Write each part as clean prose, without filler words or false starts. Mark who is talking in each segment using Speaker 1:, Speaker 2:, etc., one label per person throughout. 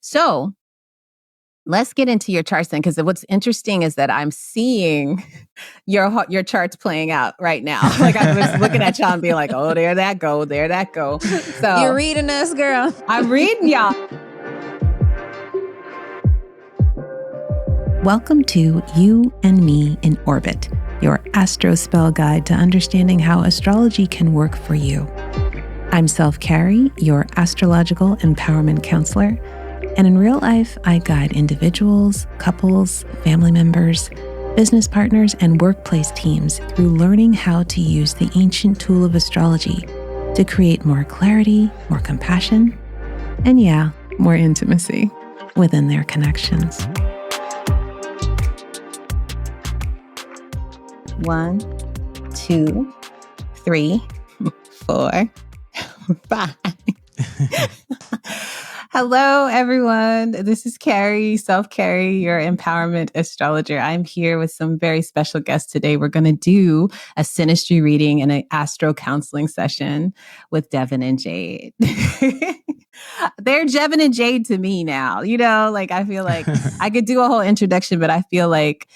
Speaker 1: So let's get into your charts then, because what's interesting is that I'm seeing your charts playing out right now. Like I was looking at y'all and being like, oh, there that go. So
Speaker 2: you're reading us, girl.
Speaker 1: I'm reading y'all. Welcome to You and Me in Orbit, your astro spell guide to understanding how astrology can work for you. I'm Self-Carrie, your astrological empowerment counselor. And in real life, I guide individuals, couples, family members, business partners, and workplace teams through learning how to use the ancient tool of astrology to create more clarity, more compassion, and more intimacy within their connections. 1, 2, 3, 4, 5. Hello, everyone. This is Carrie, Self-Carrie, your empowerment astrologer. I'm here with some very special guests today. We're going to do a synastry reading and an astro counseling session with Devin and Jade. They're Devin and Jade to me now. You know, like I feel like I could do a whole introduction, but I feel like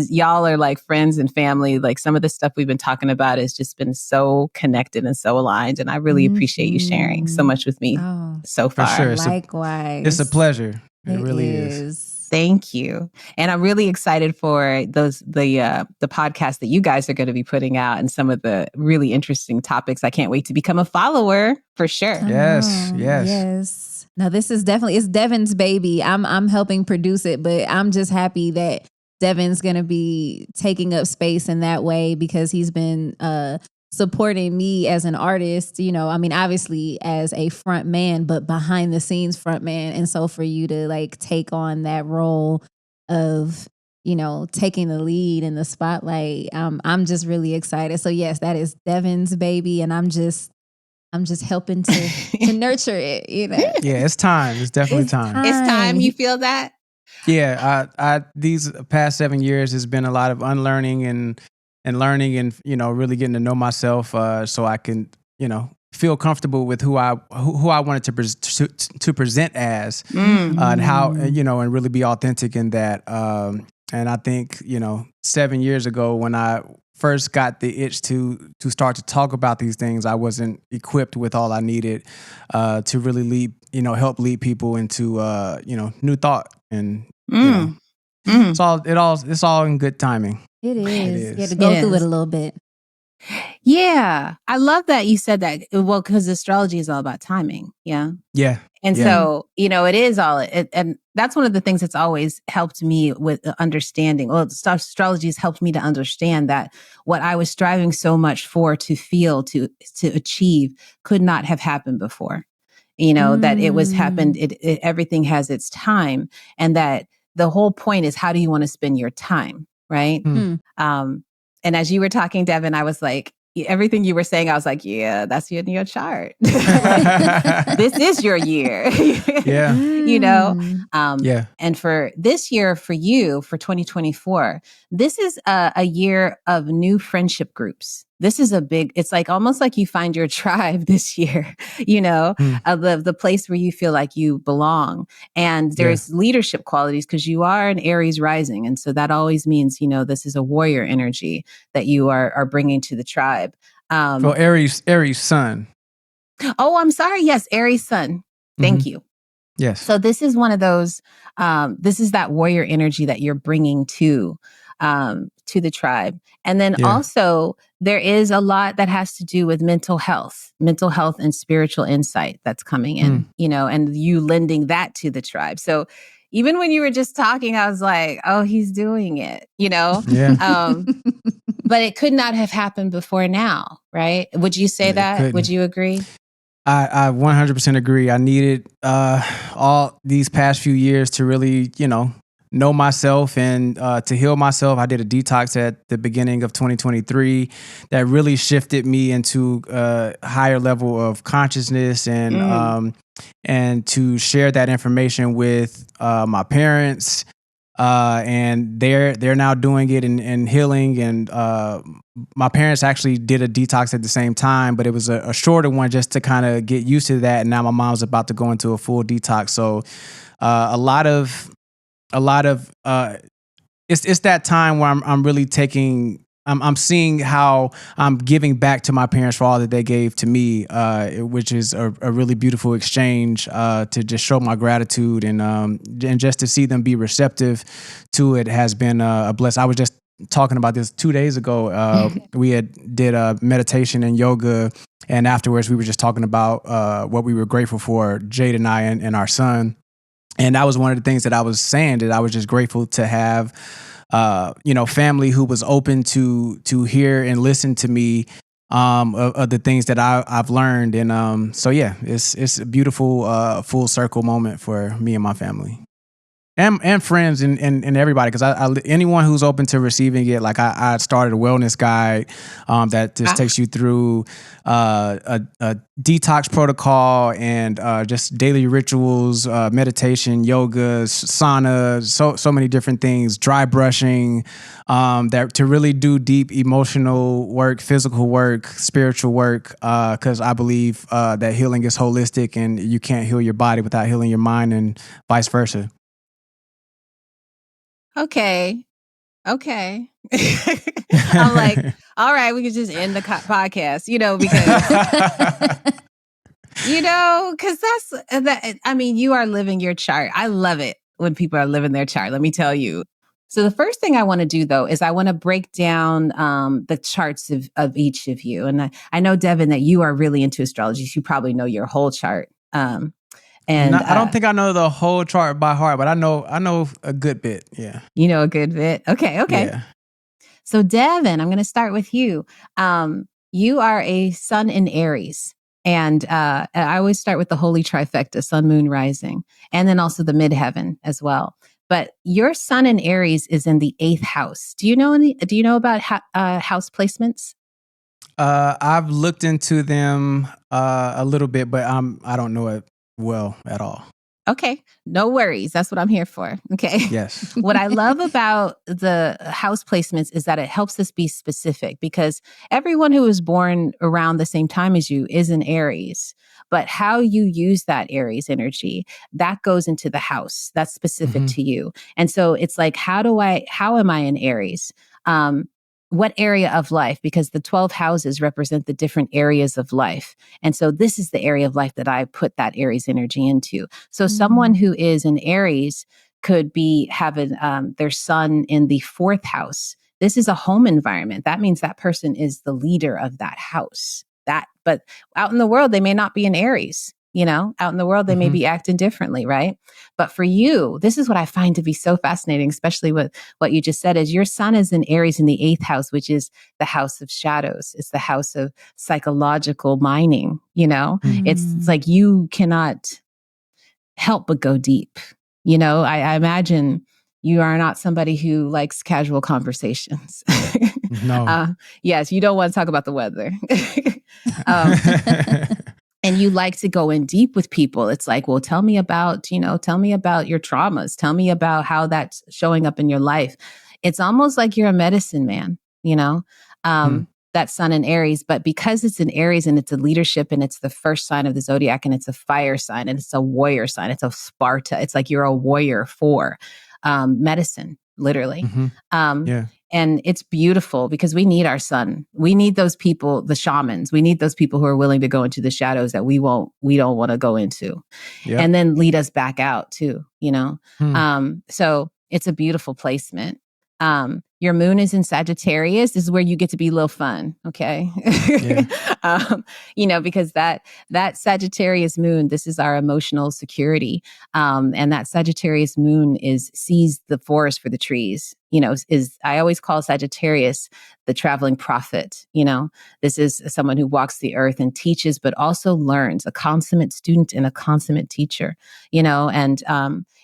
Speaker 1: y'all are like friends and family. Like some of the stuff we've been talking about has just been so connected and so aligned. And I really appreciate you sharing so much with me so far.
Speaker 3: For sure.
Speaker 2: Likewise.
Speaker 3: It's a pleasure. It really is.
Speaker 1: Thank you. And I'm really excited for the podcast that you guys are going to be putting out and some of the really interesting topics. I can't wait to become a follower for sure.
Speaker 3: Yes.
Speaker 2: Now this is it's Devin's baby. I'm helping produce it, but I'm just happy that Devin's going to be taking up space in that way because he's been supporting me as an artist, you know, I mean, obviously as a front man, but behind the scenes front man. And so for you to like take on that role of, you know, taking the lead in the spotlight, I'm just really excited. So yes, that is Devin's baby. And I'm just helping to nurture it, you know?
Speaker 3: Yeah, it's time. It's definitely time.
Speaker 1: It's time. You feel that?
Speaker 3: Yeah, I these past 7 years has been a lot of unlearning and learning and, you know, really getting to know myself so I can, you know, feel comfortable with who I wanted to present as and how, you know, and really be authentic in that. And I think, you know, 7 years ago when I first got the itch to start to talk about these things, I wasn't equipped with all I needed to really help lead people into, you know, new thought. And you know, it's all in good timing.
Speaker 2: It is. You had to go through it a little bit.
Speaker 1: Yeah. I love that you said that. Well, because astrology is all about timing. Yeah.
Speaker 3: Yeah.
Speaker 1: And so, you know, it is all, and that's one of the things that's always helped me with understanding. Well, astrology has helped me to understand that what I was striving so much for, to feel, to achieve, could not have happened before. You know, that it was happened, everything has its time, and that the whole point is, how do you want to spend your time, right? And as you were talking, Devin, I was like, everything you were saying, I was like, yeah, that's in your chart. This is your year.
Speaker 3: Yeah.
Speaker 1: You know? And for this year, for you, for 2024, this is a year of new friendship groups. This is it's like almost like you find your tribe this year, you know, the place where you feel like you belong. And there's leadership qualities because you are an Aries rising. And so that always means, you know, this is a warrior energy that you are bringing to the tribe.
Speaker 3: Well, Aries sun.
Speaker 1: Oh, I'm sorry. Yes, Aries sun. Thank you.
Speaker 3: Yes.
Speaker 1: So this is one of those, this is that warrior energy that you're bringing to the tribe. And then also there is a lot that has to do with mental health and spiritual insight that's coming in, you know, and you lending that to the tribe. So even when you were just talking, I was like, oh, he's doing it, you know?
Speaker 3: Yeah.
Speaker 1: But it could not have happened before now, right? Would you say that? Would you agree?
Speaker 3: I 100% agree. I needed all these past few years to really, you know myself and to heal myself. I did a detox at the beginning of 2023 that really shifted me into a higher level of consciousness and to share that information with my parents. And they're now doing it and healing. And my parents actually did a detox at the same time, but it was a shorter one just to kind of get used to that. And now my mom's about to go into a full detox. So a lot of it's that time where I'm really taking. I'm seeing how I'm giving back to my parents for all that they gave to me, which is a really beautiful exchange to just show my gratitude and just to see them be receptive to it has been a blessing. I was just talking about this 2 days ago. We did a meditation and yoga, and afterwards we were just talking about what we were grateful for, Jade and I and our son. And that was one of the things that I was saying, that I was just grateful to have family who was open to hear and listen to me of the things that I've learned. And so yeah, it's a beautiful full circle moment for me and my family. And friends and everybody, because I anyone who's open to receiving it, like I started a wellness guide that just takes you through a detox protocol and just daily rituals, meditation, yoga, sauna, so many different things, dry brushing, that to really do deep emotional work, physical work, spiritual work, because I believe that healing is holistic, and you can't heal your body without healing your mind, and vice versa.
Speaker 1: Okay. I'm like, all right, we could just end the podcast, because that's that. I mean, you are living your chart. I love it when people are living their chart. Let me tell you. So the first thing I want to do, though, is I want to break down the charts of each of you. And I know, Devin, that you are really into astrology. So you probably know your whole chart. And
Speaker 3: I don't think I know the whole chart by heart, but I know a good bit. Yeah.
Speaker 1: You know a good bit. Okay. Yeah. So Devin, I'm going to start with you. You are a sun in Aries. And I always start with the holy trifecta, sun, moon, rising, and then also the midheaven as well. But your sun in Aries is in the 8th house. Do you know about house placements?
Speaker 3: I've looked into them a little bit, but I don't know it well at all.
Speaker 1: Okay, no worries. That's what I'm here for. Okay.
Speaker 3: Yes.
Speaker 1: What I love about the house placements is that it helps us be specific, because everyone who was born around the same time as you is in Aries. But how you use that Aries energy, that goes into the house. That's specific to you. And so it's like, how am I in Aries? What area of life? Because the 12 houses represent the different areas of life. And so this is the area of life that I put that Aries energy into. So someone who is in Aries could be having their sun in the 4th house. This is a home environment. That means that person is the leader of that house. But out in the world, they may not be in Aries. Out in the world, they may be acting differently, right? But for you, this is what I find to be so fascinating, especially with what you just said, is your sun is in Aries in the 8th house, which is the house of shadows. It's the house of psychological mining, It's like you cannot help but go deep. I imagine you are not somebody who likes casual conversations.
Speaker 3: No.
Speaker 1: Yes, you don't want to talk about the weather. And you like to go in deep with people. It's like, well, tell me about your traumas. Tell me about how that's showing up in your life. It's almost like you're a medicine man, that sun in Aries. But because it's in Aries and it's a leadership and it's the first sign of the zodiac and it's a fire sign and it's a warrior sign, it's a Sparta. It's like you're a warrior for medicine, literally.
Speaker 3: Yeah.
Speaker 1: And it's beautiful because we need our sun. We need those people, the shamans. We need those people who are willing to go into the shadows that we don't want to go into, and then lead us back out too, So it's a beautiful placement. Your moon is in Sagittarius. This is where you get to be a little fun. Okay. Because that Sagittarius moon, this is our emotional security. And that Sagittarius moon sees the forest for the trees, I always call Sagittarius the traveling prophet. This is someone who walks the earth and teaches, but also learns, a consummate student and a consummate teacher, and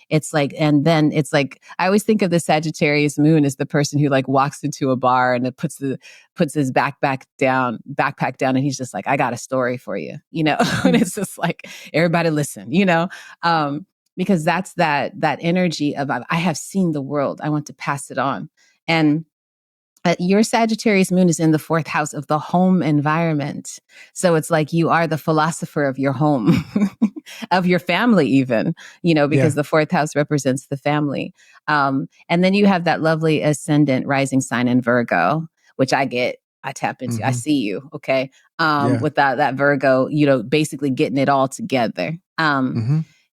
Speaker 1: it's like, I always think of the Sagittarius moon as the person who like walks into a bar and it puts his backpack down, and he's just like, I got a story for you, and it's just like, everybody listen, because that's that energy of, I have seen the world. I want to pass it on. And your Sagittarius moon is in the 4th house of the home environment. So it's like you are the philosopher of your home. of your family even, because the fourth house represents the family. And then you have that lovely ascendant rising sign in Virgo, which I tap into. I see you. Okay. With that Virgo, basically getting it all together.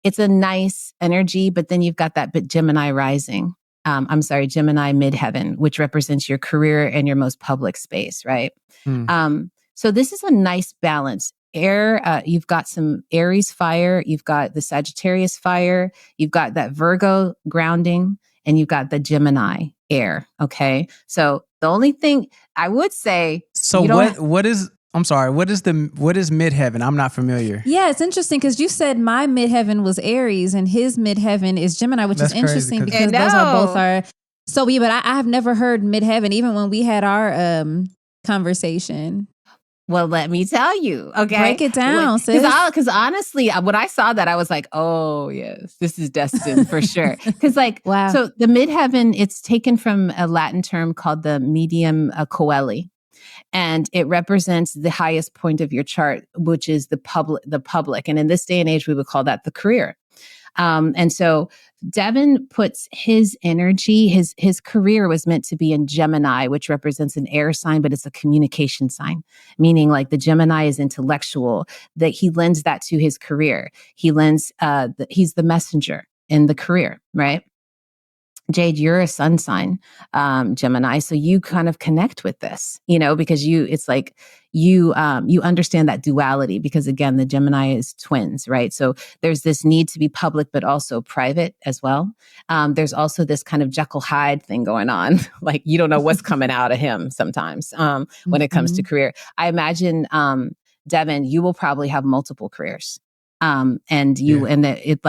Speaker 1: It's a nice energy, but then you've got that Gemini rising. Gemini midheaven, which represents your career and your most public space, right? So this is a nice balance. Air, you've got some Aries fire, you've got the Sagittarius fire, you've got that Virgo grounding, and you've got the Gemini air. Okay. So the only thing I would say.
Speaker 3: So what is midheaven? I'm not familiar.
Speaker 2: Yeah, it's interesting because you said my midheaven was Aries and his midheaven is Gemini, which is interesting because those are both our. So but I have never heard midheaven, even when we had our conversation.
Speaker 1: Well, let me tell you. Okay,
Speaker 2: break it down, sis.
Speaker 1: Because honestly, when I saw that, I was like, "Oh yes, this is destined for sure." Because
Speaker 2: wow.
Speaker 1: So the midheaven, it's taken from a Latin term called the medium coeli. And it represents the highest point of your chart, which is the public. And in this day and age, we would call that the career. And so Devin puts his energy, his career was meant to be in Gemini, which represents an air sign, but it's a communication sign, meaning like the Gemini is intellectual, that he lends that to his career. He lends, he's the messenger in the career, right? Jade, you're a sun sign, Gemini. So you kind of connect with this, because it's like you understand that duality because again, the Gemini is twins, right? So there's this need to be public, but also private as well. There's also this kind of Jekyll Hyde thing going on. Like you don't know what's coming out of him sometimes when it comes to career. I imagine, Devin, you will probably have multiple careers. And you, and it's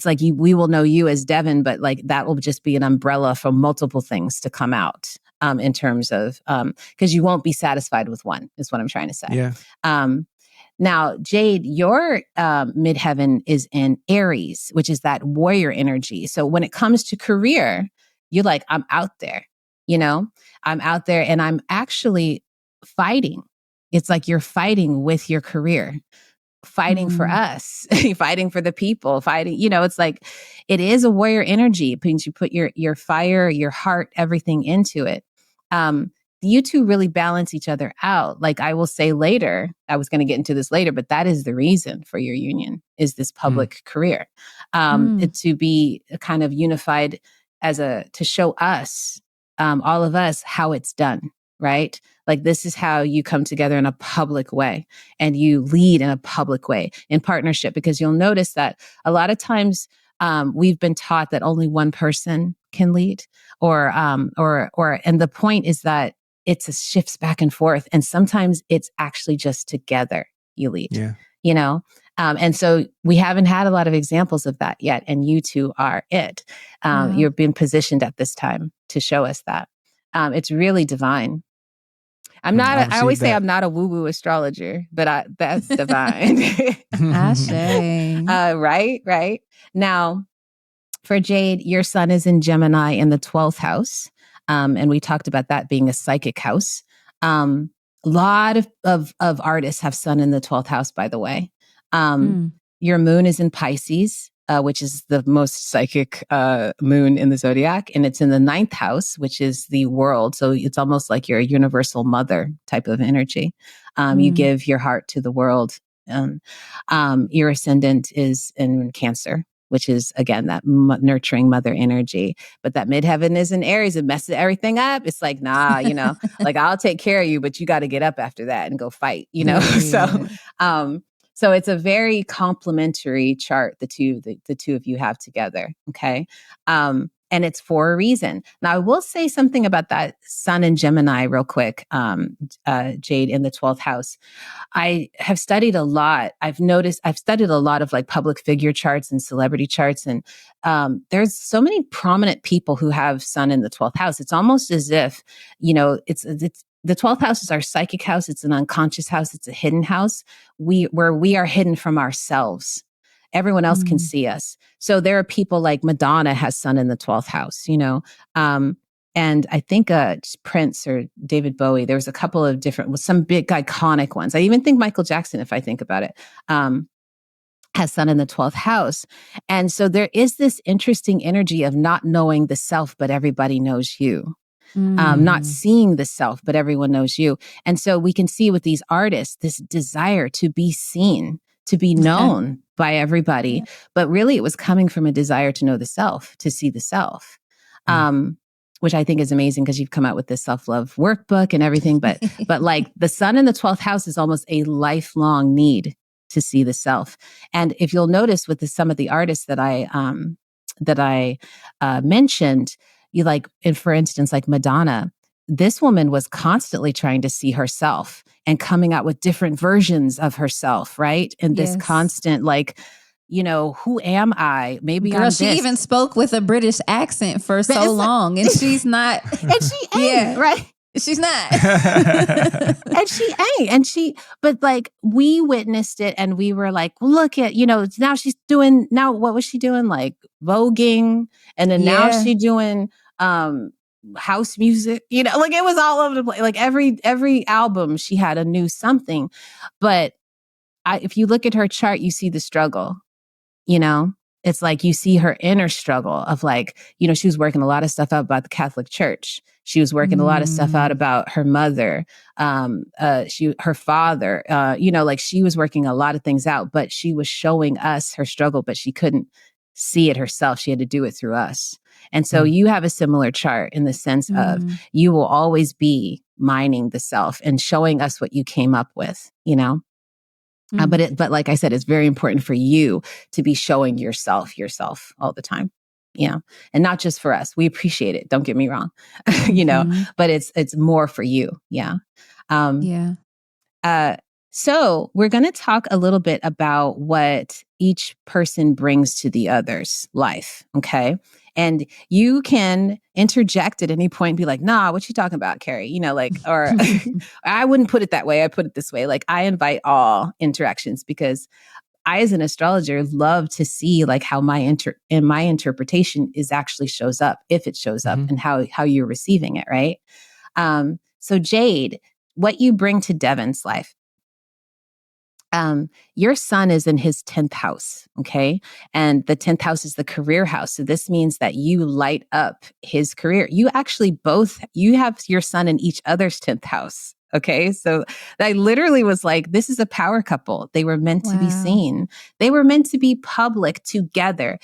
Speaker 1: like we will know you as Devin, but like that will just be an umbrella for multiple things to come out, in terms of, cause you won't be satisfied with one is what I'm trying to say.
Speaker 3: Yeah.
Speaker 1: Now Jade, your, midheaven is in Aries, which is that warrior energy. So when it comes to career, you're like, I'm out there, I'm out there and I'm actually fighting. It's like you're fighting with your career. Fighting for us, fighting for the people, fighting, it's like, it is a warrior energy. It means you put your fire, your heart, everything into it. You two really balance each other out. Like I will say later, I was going to get into this later, but that is the reason for your union is this public career. To be kind of unified to show us, all of us, how it's done. Right? Like this is how you come together in a public way and you lead in a public way in partnership, because you'll notice that a lot of times we've been taught that only one person can lead and the point is that it's a shifts back and forth. And sometimes it's actually just together you lead, and so we haven't had a lot of examples of that yet. And you two are it. You've been positioned at this time to show us that. It's really divine. I always say I'm not a woo-woo astrologer, but that's divine.
Speaker 2: Ashe.
Speaker 1: Right. Now, for Jade, your sun is in Gemini in the 12th house. And we talked about that being a psychic house. A lot of artists have sun in the 12th house, by the way. Your moon is in Pisces, which is the most psychic moon in the zodiac. And it's in the 9th house, which is the world. So it's almost like you're a universal mother type of energy. You give your heart to the world. Your ascendant is in Cancer, which is, again, that nurturing mother energy. But that midheaven is in Aries. It messes everything up. It's like, nah, like I'll take care of you, but you got to get up after that and go fight, So it's a very complementary chart, the two of you have together. Okay. And it's for a reason. Now I will say something about that sun in Gemini real quick, Jade, in the 12th house. I have studied a lot. I've studied a lot of like public figure charts and celebrity charts. And there's so many prominent people who have sun in the 12th house. It's almost as if, it's the 12th house is our psychic house. It's an unconscious house. It's a hidden house where we are hidden from ourselves. Everyone else can see us. So there are people like Madonna has sun in the 12th house, and I think Prince or David Bowie, there was a couple of some big iconic ones. I even think Michael Jackson, if I think about it. has Sun in the 12th house. And so there is this interesting energy of not knowing the self, but everybody knows you. Not seeing the self, but everyone knows you. And so we can see with these artists, this desire to be seen, to be known by everybody.
Speaker 2: Yeah.
Speaker 1: But really it was coming from a desire to know the self, to see the self, which I think is amazing because you've come out with this self-love workbook and everything. But like the Sun in the 12th house is almost a lifelong need to see the self. And if you'll notice with some of the artists that I mentioned, you like, and for instance, like Madonna, this woman was constantly trying to see herself and coming out with different versions of herself, right? And this constant, like, you know, who am I? Maybe
Speaker 2: Girl,
Speaker 1: I'm
Speaker 2: she
Speaker 1: this.
Speaker 2: even spoke with a British accent for so long, and she's not.
Speaker 1: And she ain't, right?
Speaker 2: She's not.
Speaker 1: And she ain't. But like we witnessed it and we were like, look at, you know, now what was she doing? Like voguing. And then now she doing house music, you know, like it was all over the place. Like every album she had a new something. But if you look at her chart, you see the struggle, you know? It's like you see her inner struggle of like, you know, she was working a lot of stuff out about the Catholic Church. She was working a lot of stuff out about her mother, her father, you know, like she was working a lot of things out, but she was showing us her struggle, but she couldn't see it herself. She had to do it through us. And so you have a similar chart in the sense of you will always be mining the self and showing us what you came up with, you know? But like I said, it's very important for you to be showing yourself all the time, you know, and not just for us. We appreciate it. Don't get me wrong, you know, but it's more for you. Yeah. So we're going to talk a little bit about what each person brings to the other's life. Okay. And you can interject at any point and be like, nah, what you talking about, Carrie? You know, like, or I wouldn't put it that way. I put it this way. Like I invite all interactions because I, as an astrologer, love to see like how my interpretation is actually shows up, if it shows up and how you're receiving it. Right. So Jade, what you bring to Devin's life. Your Sun is in his 10th house, okay? And the 10th house is the career house. So this means that you light up his career. You actually you have your Sun in each other's 10th house, okay? So I literally was like, this is a power couple. They were meant to be seen. They were meant to be public together.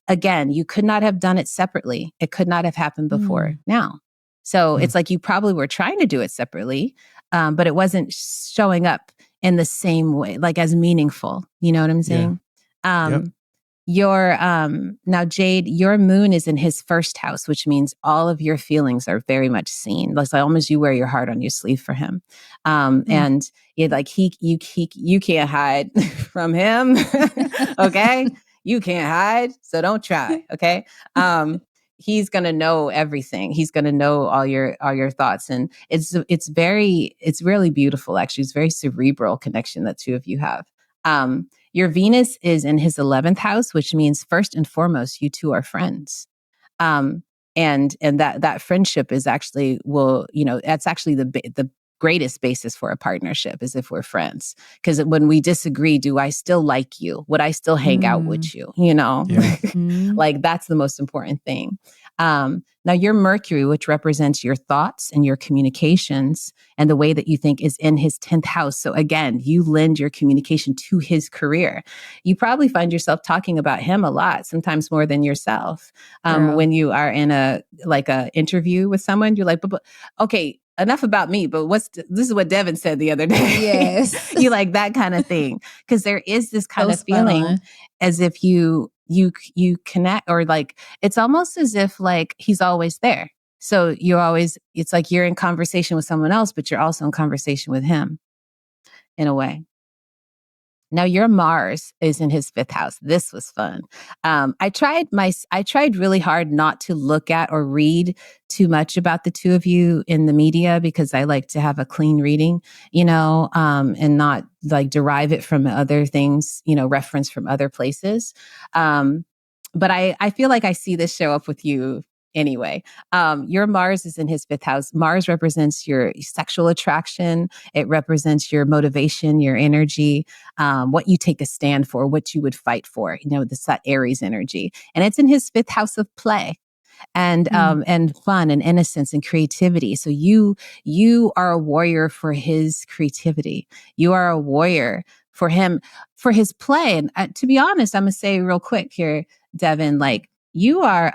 Speaker 1: Again, you could not have done it separately. It could not have happened before now. So it's like you probably were trying to do it separately, but it wasn't showing up in the same way, like as meaningful. You know what I'm saying? Now Jade, your moon is in his first house, which means all of your feelings are very much seen. Like almost you wear your heart on your sleeve for him. And it's like you can't hide from him. Okay. You can't hide. So don't try. Okay. He's going to know everything. He's going to know all your thoughts. And it's really beautiful. Actually, it's a very cerebral connection that two of you have. Your Venus is in his 11th house, which means first and foremost, you two are friends. And that friendship is actually, that's actually the greatest basis for a partnership is if we're friends. Because when we disagree, do I still like you? Would I still hang out with you? You know, like that's the most important thing. Now your Mercury, which represents your thoughts and your communications and the way that you think is in his 10th house. So again, you lend your communication to his career. You probably find yourself talking about him a lot, sometimes more than yourself. When you are in a interview with someone, you're like, but okay, enough about me, but this is what Devin said the other day.
Speaker 2: Yes.
Speaker 1: You like that kind of thing. Because there is this kind of feeling as if you connect, or like, it's almost as if like he's always there. So it's like you're in conversation with someone else, but you're also in conversation with him in a way. Now your Mars is in his 5th house. This was fun. I tried really hard not to look at or read too much about the two of you in the media because I like to have a clean reading, and not like derive it from other things, reference from other places. But I feel like I see this show up with you anyway. Your Mars is in his 5th house. Mars represents your sexual attraction. It represents your motivation, your energy, what you take a stand for, what you would fight for, this Aries energy. And it's in his 5th house of play and fun and innocence and creativity. So you are a warrior for his creativity. You are a warrior for him, for his play. And to be honest, I'm gonna say real quick here, Devin, like you are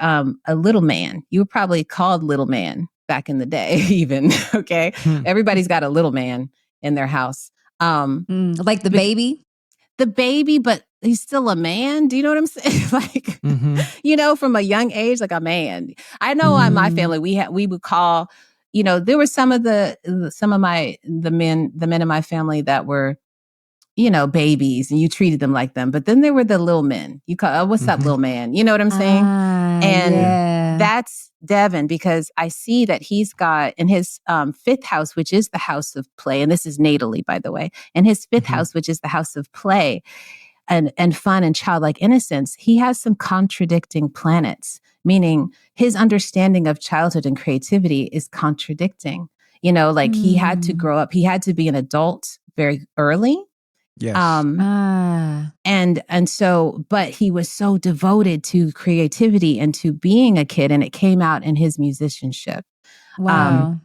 Speaker 1: a little man. You were probably called little man back in the day, even. Okay, everybody's got a little man in their house,
Speaker 2: like the baby.
Speaker 1: The baby, but he's still a man. Do you know what I'm saying? Like, from a young age, like a man. I know in my family, we would call, there were some of the men in my family that were, babies, and you treated them like them. But then there were the little men. You call, oh, what's up, little man? You know what I'm saying? And that's Devin, because I see that he's got in his 5th house, which is the house of play. And this is natally, by the way, in his 5th house, which is the house of play and fun and childlike innocence, he has some contradicting planets, meaning his understanding of childhood and creativity is contradicting. He had to grow up. He had to be an adult very early.
Speaker 3: Yes.
Speaker 1: And so, but he was so devoted to creativity and to being a kid, and it came out in his musicianship.
Speaker 2: Wow.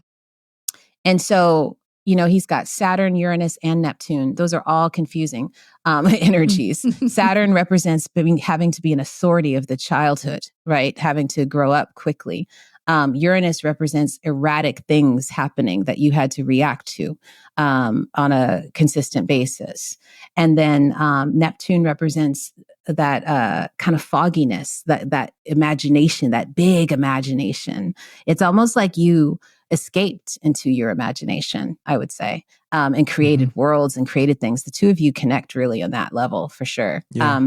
Speaker 1: And so, he's got Saturn, Uranus, and Neptune. Those are all confusing energies. Saturn represents having to be an authority of the childhood, right? Having to grow up quickly. Uranus represents erratic things happening that you had to react to on a consistent basis. And then Neptune represents that kind of fogginess, that imagination, that big imagination. It's almost like you escaped into your imagination, I would say, and created worlds and created things. The two of you connect really on that level for sure.
Speaker 3: Yeah.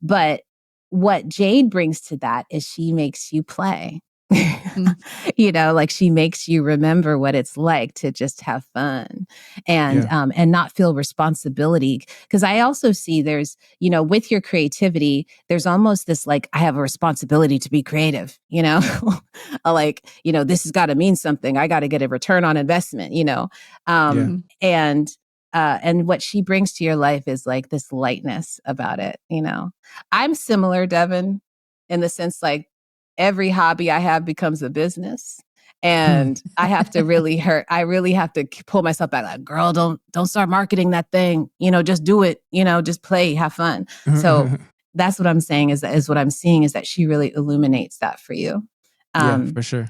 Speaker 1: But what Jade brings to that is she makes you play. Like she makes you remember what it's like to just have fun and not feel responsibility. Because I also see there's, with your creativity, there's almost this like, I have a responsibility to be creative, like, this has got to mean something. I got to get a return on investment, and what she brings to your life is like this lightness about it. I'm similar, Devin, in the sense like, every hobby I have becomes a business, and I have to really have to pull myself back. Like, girl, don't start marketing that thing. Just do it. Just play, have fun. So that's what I'm saying is what I'm seeing is that she really illuminates that for you.
Speaker 3: Yeah, for sure.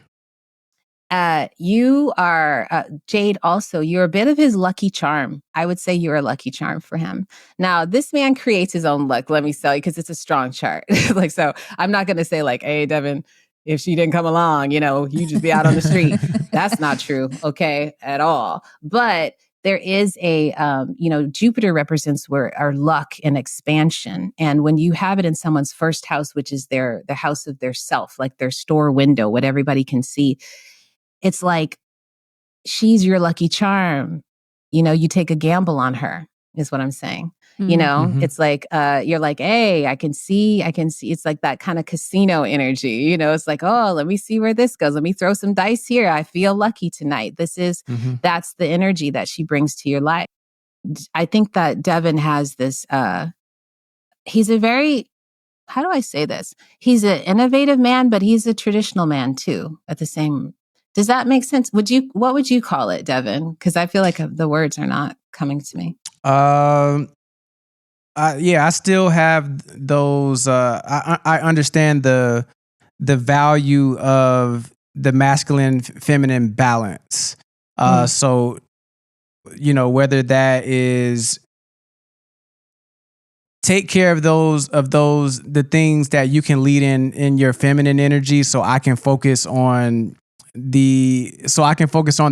Speaker 1: You are, Jade, also, you're a bit of his lucky charm. I would say you're a lucky charm for him. Now, this man creates his own luck, let me tell you, because it's a strong chart. So I'm not going to say like, hey, Devin, if she didn't come along, you just be out on the street. That's not true, okay, at all. But there is a, Jupiter represents our luck and expansion. And when you have it in someone's 1st house, which is the house of their self, like their store window, what everybody can see, it's like she's your lucky charm. You take a gamble on her, is what I'm saying. It's like you're like, hey, I can see. It's like that kind of casino energy. It's like, oh, let me see where this goes. Let me throw some dice here. I feel lucky tonight. That's the energy that she brings to your life. I think that Devin has this. He's a very, how do I say this? He's an innovative man, but he's a traditional man too. At the same. Does that make sense? What would you call it, Devin? Because I feel like the words are not coming to me.
Speaker 3: I still have those. I understand the value of the masculine feminine balance. So, whether that is take care of the things that you can lead in your feminine energy, so I can focus on the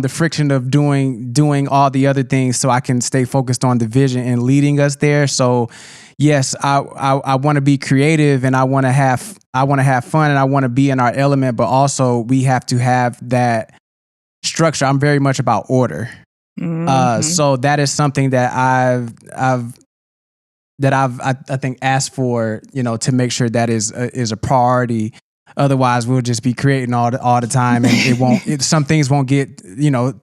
Speaker 3: friction of doing all the other things, so I can stay focused on the vision and leading us there. So yes, I want to be creative, and I want to have fun, and I want to be in our element, but also we have to have that structure. I'm very much about order. So that is something that I think asked for, to make sure that is a priority Otherwise, we'll just be creating all the time, and it won't. Some things won't get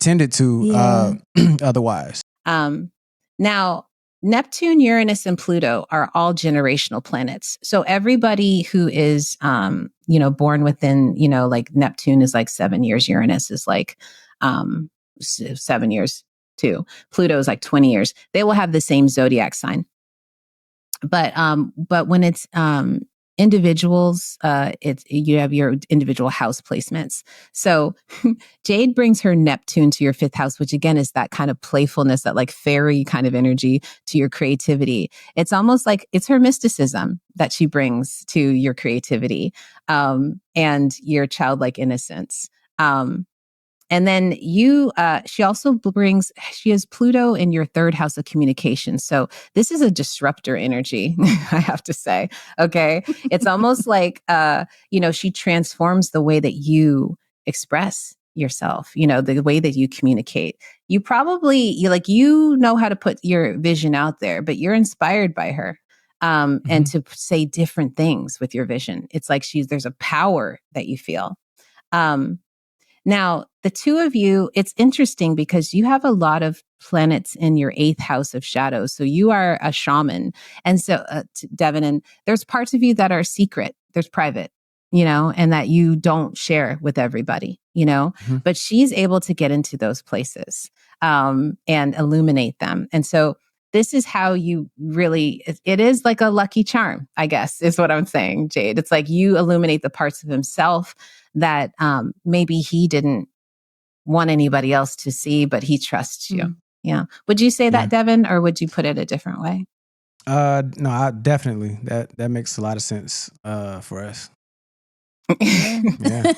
Speaker 3: tended to otherwise.
Speaker 1: Now, Neptune, Uranus, and Pluto are all generational planets. So everybody who is, born within, like Neptune is like 7 years, Uranus is like 7 years too. Pluto is like 20 years. They will have the same zodiac sign. But when it's individuals, you have your individual house placements. So Jade brings her Neptune to your 5th house, which again is that kind of playfulness, that like fairy kind of energy to your creativity. It's almost like it's her mysticism that she brings to your creativity and your childlike innocence. And then she also she has Pluto in your 3rd house of communication. So this is a disruptor energy, I have to say. Okay. It's almost like, she transforms the way that you express yourself, the way that you communicate. You probably, you know how to put your vision out there, but you're inspired by her. And to say different things with your vision. It's like there's a power that you feel. Now, the two of you, it's interesting because you have a lot of planets in your 8th house of shadows. So you are a shaman. And so, Devin, and there's parts of you that are secret, there's private, and that you don't share with everybody, but she's able to get into those places and illuminate them. And so this is how you really, it is like a lucky charm, I guess, is what I'm saying, Jade. It's like you illuminate the parts of himself that maybe he didn't want anybody else to see, but he trusts you. Yeah. Would you say that, Devin, or would you put it a different way?
Speaker 3: No, definitely. That makes a lot of sense for us. Yeah.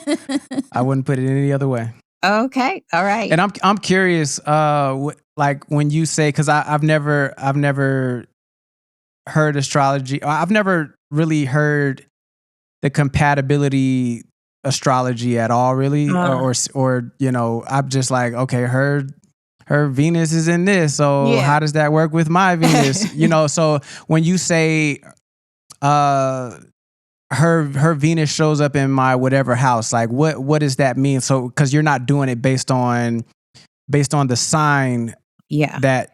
Speaker 3: I wouldn't put it any other way.
Speaker 1: Okay. All right.
Speaker 3: And I'm curious, like when you say, because I've never heard astrology. I've never really heard the compatibility astrology at all, really, or I'm just like, okay, her Venus is in this, so how does that work with my Venus? So when you say her Venus shows up in my whatever house, like what does that mean? So because you're not doing it based on the sign, that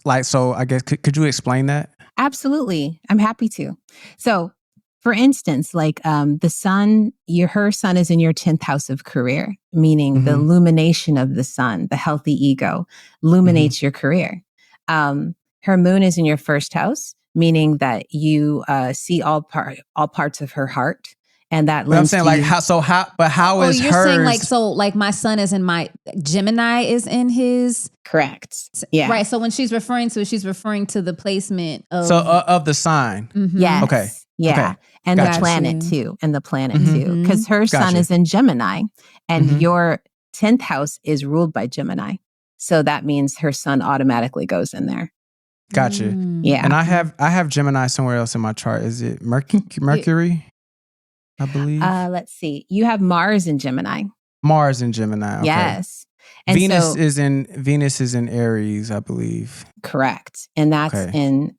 Speaker 3: like, so I guess could you explain that?
Speaker 1: Absolutely, I'm happy to. So for instance, like the sun, her sun is in your 10th house of career, meaning the illumination of the sun, the healthy ego, illuminates your career. Her moon is in your 1st house, meaning that you see all parts of her heart. And that lends
Speaker 3: I'm saying like how is
Speaker 2: you're
Speaker 3: hers?
Speaker 2: saying like, so like my sun is in my Gemini is in his.
Speaker 1: Correct. Yeah.
Speaker 2: Right. So when she's referring to the placement of
Speaker 3: of the sign.
Speaker 1: Yes.
Speaker 3: Okay.
Speaker 1: Yeah.
Speaker 3: Okay.
Speaker 1: And
Speaker 3: Gotcha.
Speaker 1: the planet too. And the planet too. Because her sun is in Gemini and your 10th house is ruled by Gemini. So that means her sun automatically goes in there.
Speaker 3: Gotcha.
Speaker 1: Yeah.
Speaker 3: And I have Gemini somewhere else in my chart. Is it Mercury? I believe.
Speaker 1: Let's see. You have Mars in Gemini.
Speaker 3: Mars in Gemini. Okay.
Speaker 1: Yes. And
Speaker 3: Venus is in Aries, I believe.
Speaker 1: Correct. And that's in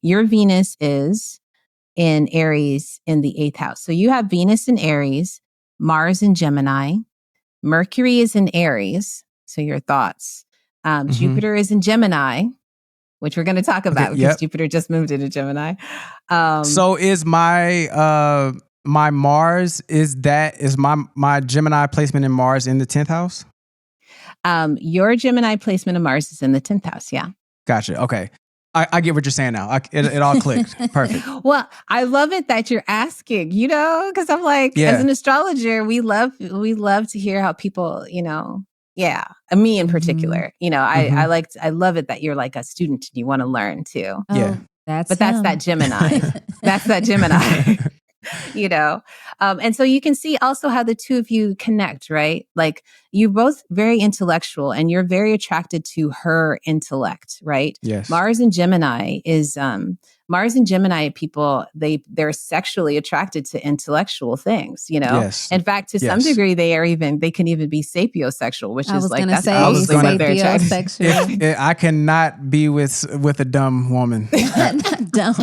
Speaker 1: your Venus is in Aries in the 8th house. So you have Venus in Aries, Mars in Gemini, Mercury is in Aries. So your thoughts. Jupiter is in Gemini, which we're going to talk about because Jupiter just moved into Gemini.
Speaker 3: So is my my Mars, is my Gemini placement in Mars in the 10th house?
Speaker 1: Your Gemini placement of Mars is in the 10th house. Yeah.
Speaker 3: Gotcha. Okay. I get what you're saying now. It all clicked. Perfect.
Speaker 1: Well, I love it that you're asking, because I'm like, as an astrologer, we love to hear how people, me in particular, I love it that you're like a student and you want to learn too.
Speaker 2: Yeah.
Speaker 1: That's that Gemini. That's that Gemini. And so you can see also how the two of you connect, right? Like you're both very intellectual and you're very attracted to her intellect, right?
Speaker 3: Yes.
Speaker 1: Mars in Gemini is Mars and Gemini people, they're sexually attracted to intellectual things, you know.
Speaker 3: Yes.
Speaker 1: In fact, to some degree, they can even be sapiosexual, which is like that's mostly what they're attracted to.
Speaker 3: I cannot be with a dumb woman.
Speaker 2: Not dumb.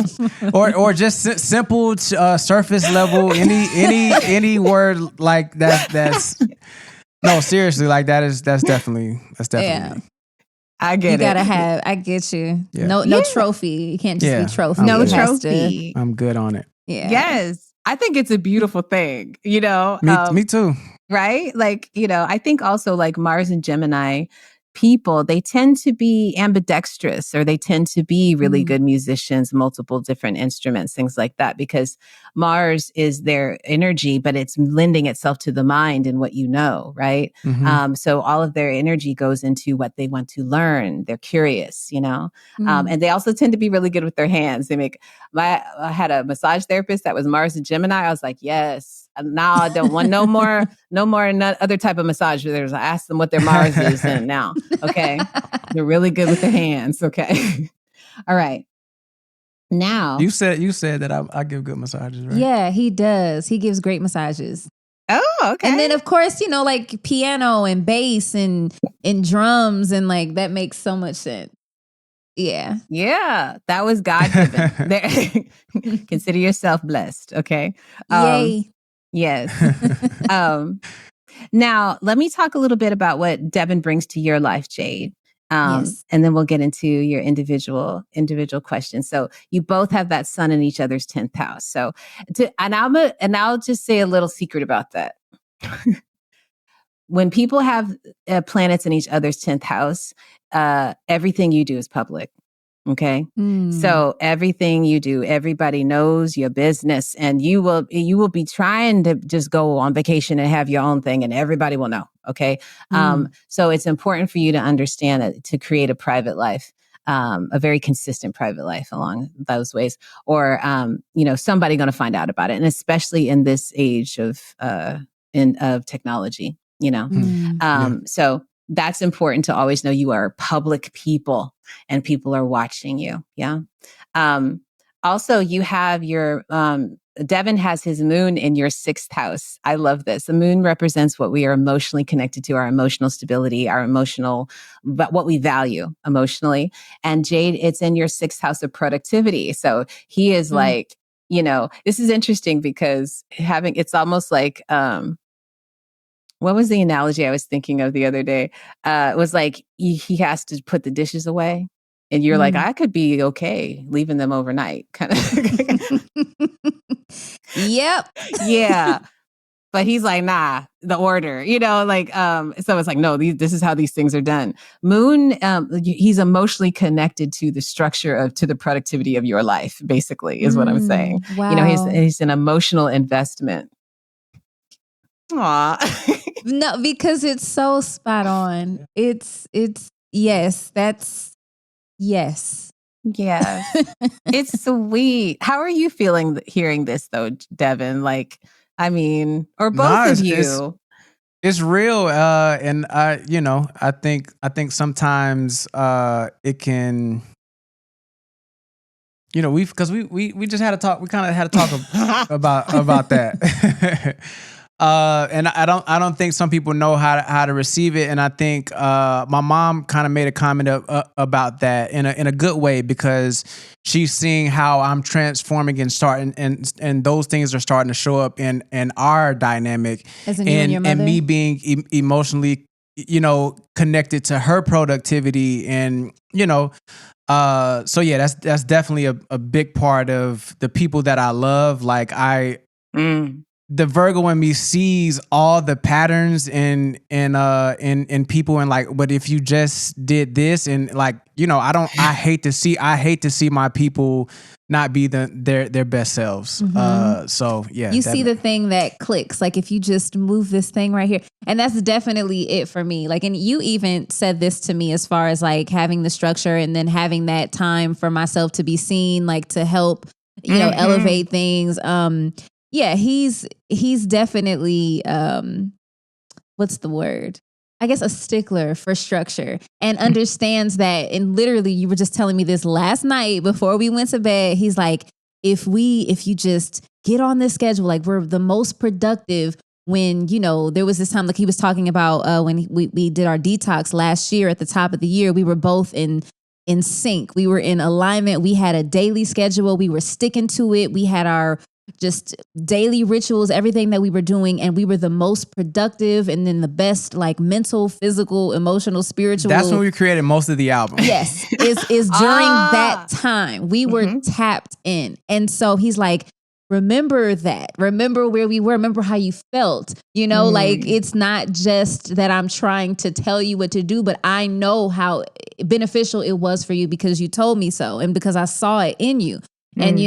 Speaker 3: or just simple surface level, any word like that. That's no, seriously, like that's definitely
Speaker 2: Yeah.
Speaker 3: me.
Speaker 1: I get it.
Speaker 2: I get you. Yeah. No trophy. You can't just be trophy.
Speaker 1: No trophy.
Speaker 3: I'm good on it.
Speaker 2: Yeah.
Speaker 1: Yes. I think it's a beautiful thing, you know.
Speaker 3: Me too.
Speaker 1: Right? Like, you know, I think also like Mars and Gemini people, they tend to be ambidextrous, or they tend to be really good musicians, multiple different instruments, things like that, because Mars is their energy, but it's lending itself to the mind and what you know, right? So all of their energy goes into what they want to learn. They're curious, you know, and they also tend to be really good with their hands. I had a massage therapist that was Mars and Gemini. I was like, yes. Now I don't want no more other type of massage. I asked them what their Mars is, and now, okay, they're really good with the hands. Okay, all right. Now
Speaker 3: you said that I give good massages, right?
Speaker 2: Yeah, he does. He gives great massages.
Speaker 1: Oh, okay.
Speaker 2: And then of course, you know, like piano and bass and drums, and like that makes so much sense. Yeah.
Speaker 1: Yeah, that was God given. Consider yourself blessed. Okay.
Speaker 2: Yay.
Speaker 1: Yes. Now, let me talk a little bit about what Devin brings to your life, Jade.
Speaker 2: Yes.
Speaker 1: And then we'll get into your individual questions. So you both have that sun in each other's 10th house. So, I'll just say a little secret about that. When people have planets in each other's 10th house, everything you do is public. Okay. So everything you do, everybody knows your business, and you will be trying to just go on vacation and have your own thing, and everybody will know. Okay. So it's important for you to understand that, to create a private life, a very consistent private life along those ways, or, you know, somebody going to find out about it. And especially in this age of technology, you know, so that's important to always know. You are public people, and people are watching you. Yeah. Also, you have your, Devin has his moon in your 6th house. I love this. The moon represents what we are emotionally connected to, our emotional stability, what we value emotionally. And Jade, it's in your 6th house of productivity. So he is like, you know, this is interesting because it's almost like, what was the analogy I was thinking of the other day? It was like he has to put the dishes away, and you're like, I could be okay leaving them overnight, kind of.
Speaker 2: Yep.
Speaker 1: Yeah. But he's like, nah, the order, you know, like, so it's like, no, this is how these things are done. Moon, he's emotionally connected to the structure to the productivity of your life, basically, is what I'm saying.
Speaker 2: Wow.
Speaker 1: You know, he's an emotional investment. Aw.
Speaker 2: No, because it's so spot on. It's yes, that's yes.
Speaker 1: Yes. It's sweet. How are you feeling hearing this though, Devin? Like, I mean, or both of you.
Speaker 3: It's real. And you know, I think sometimes it can, you know, because we just had a talk. We kind of had a talk about that. And I don't think some people know how to receive it. And I think my mom kind of made a comment about that in a good way, because she's seeing how I'm transforming and starting, and those things are starting to show up in our dynamic,
Speaker 2: as in you and your mother?
Speaker 3: And me being emotionally, you know, connected to her productivity, and you know. So yeah, that's definitely a big part of the people that I love. Like the Virgo in me sees all the patterns in people, and like, but if you just did this, and like, you know, I hate to see my people not be their best selves. So yeah,
Speaker 2: you see the thing that clicks, like if you just move this thing right here, and that's definitely it for me. Like, and you even said this to me as far as like having the structure, and then having that time for myself to be seen, like to help, you know, elevate things. Yeah, he's definitely what's the word? I guess, a stickler for structure and understands that. And literally, you were just telling me this last night before we went to bed. He's like, if you just get on this schedule, like we're the most productive when, there was this time, like he was talking about when we did our detox last year at the top of the year, we were both in sync. We were in alignment. We had a daily schedule. We were sticking to it. We had our just daily rituals, everything that we were doing, and we were the most productive and then the best, like mental, physical, emotional, spiritual.
Speaker 3: That's when we created most of the album.
Speaker 2: Yes, is during that time we were tapped in. And so he's like, remember that. Remember where we were. Remember how you felt. Like it's not just that I'm trying to tell you what to do, but I know how beneficial it was for you because you told me so and because I saw it in you. And,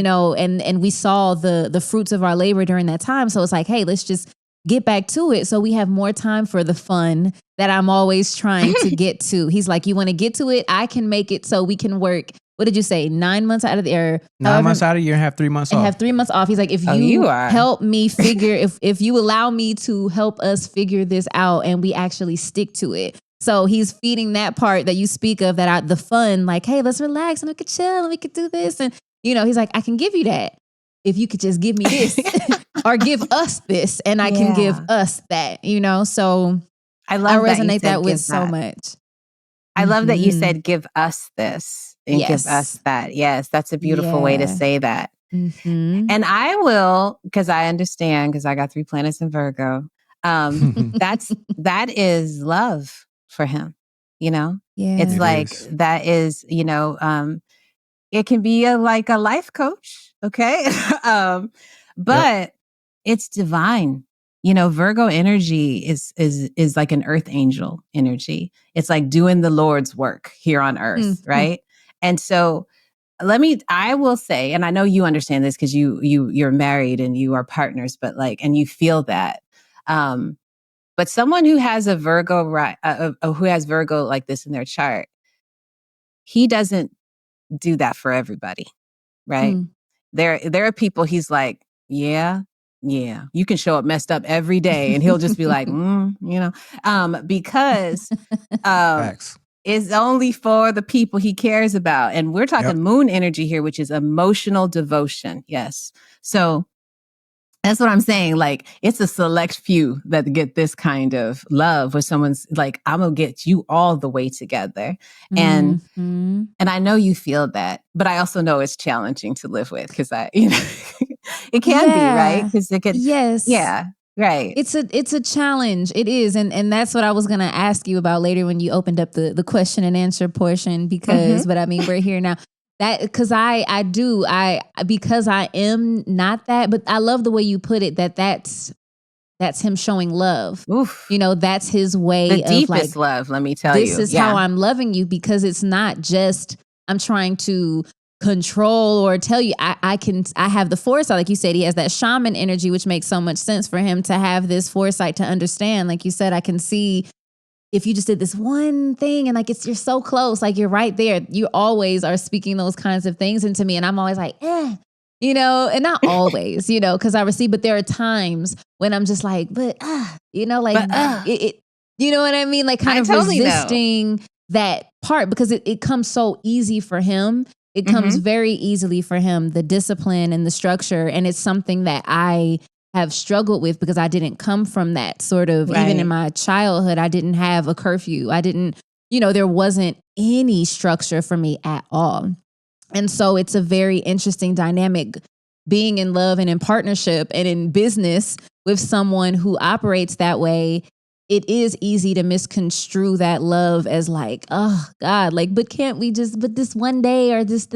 Speaker 2: and we saw the fruits of our labor during that time. So it's like, hey, let's just get back to it. So we have more time for the fun that I'm always trying to get to. He's like, you want to get to it? I can make it so we can work. What did you say? 9 months out of the year?
Speaker 3: 9 months out of the year and have 3 months off.
Speaker 2: And have 3 months off. He's like, if you help me figure, if you allow me to help us figure this out and we actually stick to it. So he's feeding that part that you speak of, the fun, like, hey, let's relax and we could chill and we could do this. And he's like, I can give you that if you could just give me this or give us this and I can give us that, So I resonate that with so much.
Speaker 1: I love that you said, give us this and give us that. Yes, that's a beautiful way to say that. And I will, because I understand, because I got 3 planets in Virgo. That is love for him, It's like, that is, it can be like a life coach. Okay. But it's divine. Virgo energy is like an earth angel energy. It's like doing the Lord's work here on earth. Right. And so I will say, and I know you understand this because you're married and you are partners, but and you feel that, but someone who has a Virgo, who has Virgo like this in their chart, he doesn't do that for everybody, right? There are people he's like, yeah, you can show up messed up every day, and he'll just be like, because it's only for the people he cares about, and we're talking moon energy here, which is emotional devotion. Yes, so that's what I'm saying. Like, it's a select few that get this kind of love where someone's like, I'm going to get you all the way together. And I know you feel that, but I also know it's challenging to live with because it can be, right? Because it could, right.
Speaker 2: It's a challenge. It is. And that's what I was going to ask you about later when you opened up the question and answer portion, because, but I mean, we're here now. That because because I am not that, but I love the way you put it, that's him showing love.
Speaker 1: Oof.
Speaker 2: That's his way
Speaker 1: the
Speaker 2: of
Speaker 1: deepest love, let me tell you.
Speaker 2: This is how I'm loving you, because it's not just I'm trying to control or tell you. I have the foresight, like you said, he has that shaman energy, which makes so much sense for him to have this foresight to understand. Like you said, I can see if you just did this one thing and you're so close, like you're right there. You always are speaking those kinds of things into me. And I'm always like, and not always, because I receive, but there are times when I'm just like, it, you know what I mean? Like kind of totally resisting that part because it comes so easy for him. It comes very easily for him, the discipline and the structure. And it's something that I have struggled with because I didn't come from that sort of, even in my childhood, I didn't have a curfew. I didn't, there wasn't any structure for me at all. And so it's a very interesting dynamic being in love and in partnership and in business with someone who operates that way. It is easy to misconstrue that love as like, oh God, but can't we just, but this one day or this,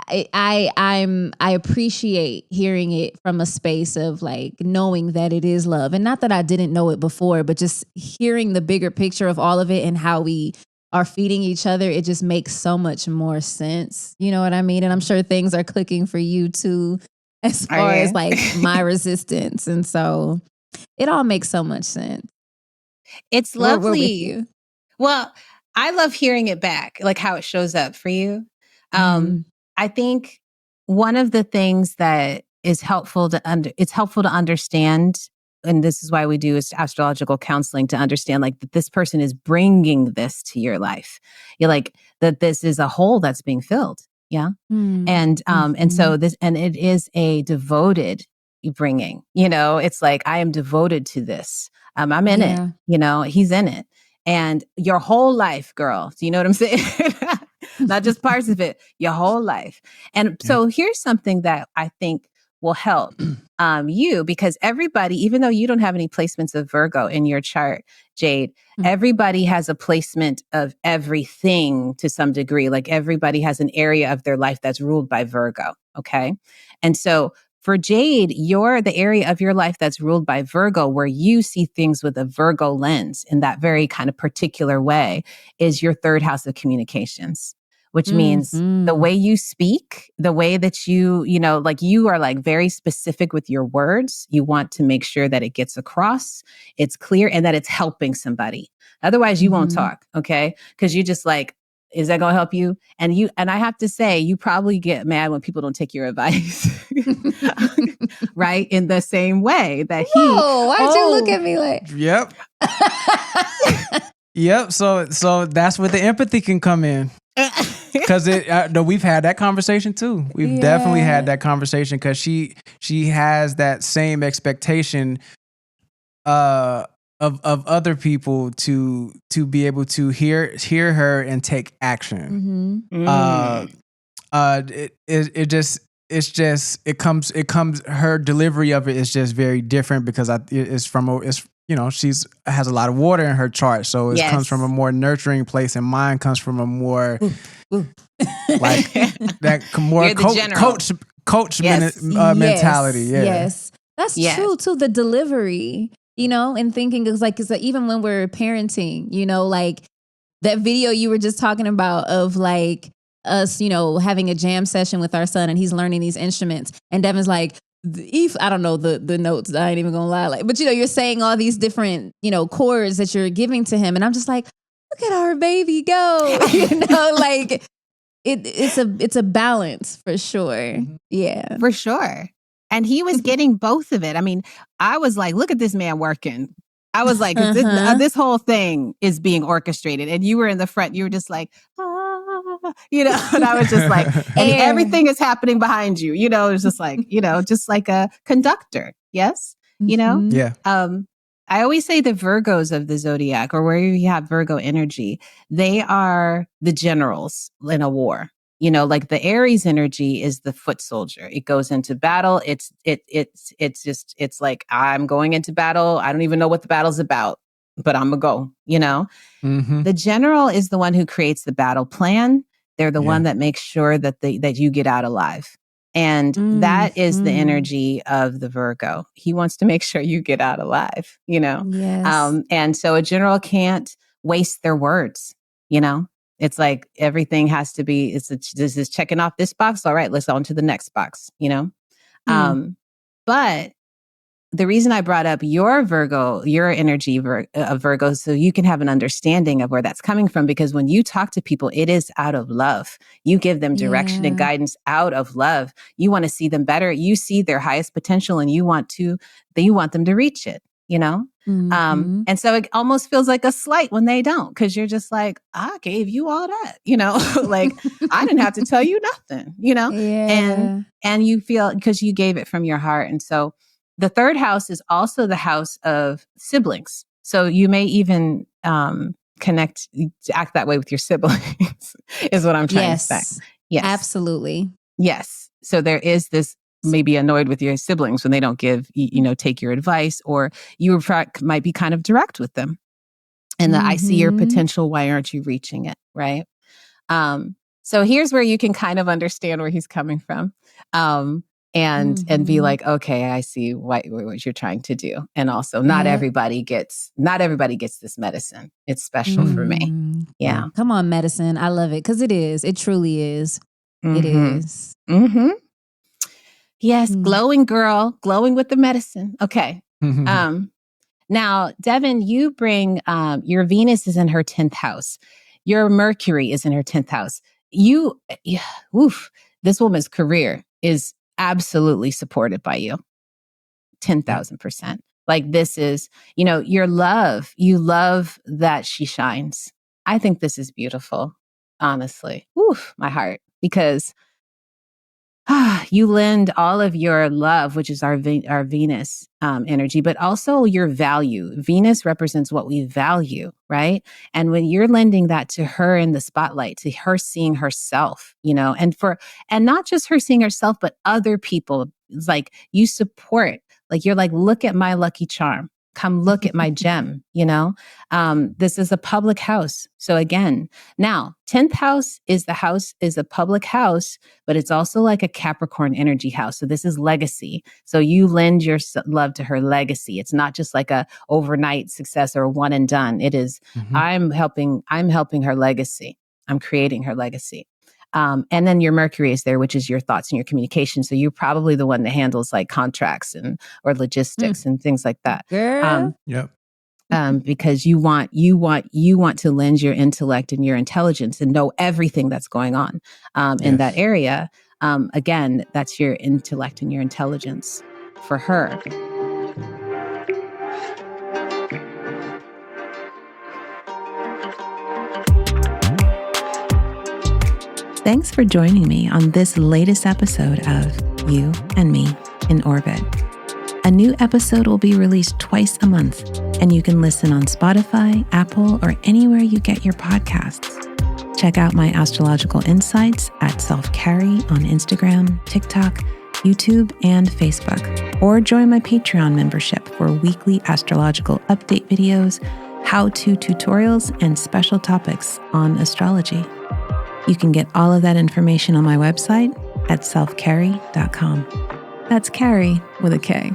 Speaker 2: I appreciate hearing it from a space of knowing that it is love, and not that I didn't know it before, but just hearing the bigger picture of all of it and how we are feeding each other. It just makes so much more sense. You know what I mean? And I'm sure things are clicking for you too, as far as my resistance. And so it all makes so much sense.
Speaker 1: It's lovely. We're with you. Well, I love hearing it back, like how it shows up for you. I think one of the things that is helpful to understand and this is why we do astrological counseling, to understand like that this person is bringing this to your life. You're like that this is a hole that's being filled. Yeah. And so this, and it is a devoted bringing, it's like, I am devoted to this. I'm in it, he's in it. And your whole life, girl. Do you know what I'm saying? Not just parts of it, your whole life. And so here's something that I think will help you, because everybody, even though you don't have any placements of Virgo in your chart, Jade, everybody has a placement of everything to some degree. Like everybody has an area of their life that's ruled by Virgo. Okay. And so for Jade, you're the area of your life that's ruled by Virgo, where you see things with a Virgo lens in that very kind of particular way, is your third house of communications, which means the way you speak, the way that you like you are like very specific with your words. You want to make sure that it gets across, it's clear, and that it's helping somebody. Otherwise, you won't talk, okay? Because you just like, is that going to help you? And I have to say, you probably get mad when people don't take your advice, right? In the same way that
Speaker 2: why'd you look at me like?
Speaker 3: Yep. Yep. So that's where the empathy can come in. Because we've had that conversation too. We've definitely had that conversation, because she has that same expectation of other people to be able to hear her and take action. It comes her delivery of it is just very different, because she's has a lot of water in her chart, so it comes from a more nurturing place, and mine comes from a more like that more coach mentality.
Speaker 2: Yes, that's true too. The delivery, and thinking is like, even when we're parenting, like that video you were just talking about of like us, having a jam session with our son, and he's learning these instruments, and Devin's like, I don't know the notes, I ain't even gonna lie, like, but you're saying all these different chords that you're giving to him, and I'm just like, look at our baby go. Like it's a balance for sure. Yeah,
Speaker 1: for sure. And he was getting both of it. I mean, I was like, look at this man working. I was like, this whole thing is being orchestrated, and you were in the front. You were just like, and I was just like, and everything is happening behind you. It was just like, just like a conductor. Yes.
Speaker 3: Yeah.
Speaker 1: I always say the Virgos of the zodiac, or where you have Virgo energy, they are the generals in a war. Like the Aries energy is the foot soldier. It goes into battle. It's like, I'm going into battle. I don't even know what the battle's about, but I'm gonna go, The general is the one who creates the battle plan. They're the one that makes sure that that you get out alive. And that is the energy of the Virgo. He wants to make sure you get out alive,
Speaker 2: Yes.
Speaker 1: And so a general can't waste their words, It's like everything has to be, this is checking off this box. All right, let's on to the next box, But the reason I brought up your Virgo, your energy of Virgo, so you can have an understanding of where that's coming from, because when you talk to people, it is out of love. You give them direction and guidance out of love. You want to see them better. You see their highest potential, and you want them to reach it, And so it almost feels like a slight when they don't, because you're just like, I gave you all that, like I didn't have to tell you nothing, and you feel, because you gave it from your heart. And so the third house is also the house of siblings. So you may even act that way with your siblings, is what I'm trying to say. Yes,
Speaker 2: absolutely.
Speaker 1: Yes. So there is this, maybe annoyed with your siblings when they don't take your advice, or you might be kind of direct with them. And I see your potential. Why aren't you reaching it? Right. So here's where you can kind of understand where he's coming from. And be like, okay, I see what you're trying to do. And also not everybody gets this medicine. It's special for me. Yeah.
Speaker 2: Come on, medicine. I love it. 'Cause it truly is. It is.
Speaker 1: Yes. Glowing girl, glowing with the medicine. Okay. Now, Devin, you bring, your Venus is in her 10th house. Your Mercury is in her 10th house. This woman's career is absolutely supported by you. 10,000%. Like this is, you know, your love. You love that she shines. I think this is beautiful, honestly. Oof, my heart. Because you lend all of your love, which is our Venus energy, but also your value. Venus represents what we value, right? And when you're lending that to her in the spotlight, to her seeing herself, you know, and not just her seeing herself, but other people, it's like you support, like you're like, look at my lucky charm. Come look at my gem, you know? This is a public house. So again, now 10th house is a public house, but it's also like a Capricorn energy house. So this is legacy. So you lend your love to her legacy. It's not just like a overnight success or a one and done. It is, I'm helping her legacy. I'm creating her legacy. And then your Mercury is there, which is your thoughts and your communication. So you're probably the one that handles like contracts or logistics and things like that.
Speaker 2: Girl.
Speaker 3: Yep.
Speaker 1: Because you want to lend your intellect and your intelligence and know everything that's going on in that area. Again, that's your intellect and your intelligence for her. Thanks for joining me on this latest episode of You and Me in Orbit. A new episode will be released twice a month, and you can listen on Spotify, Apple, or anywhere you get your podcasts. Check out my astrological insights at Self-Carry on Instagram, TikTok, YouTube, and Facebook. Or join my Patreon membership for weekly astrological update videos, how-to tutorials, and special topics on astrology. You can get all of that information on my website at selfcarry.com. That's Carrie with a K.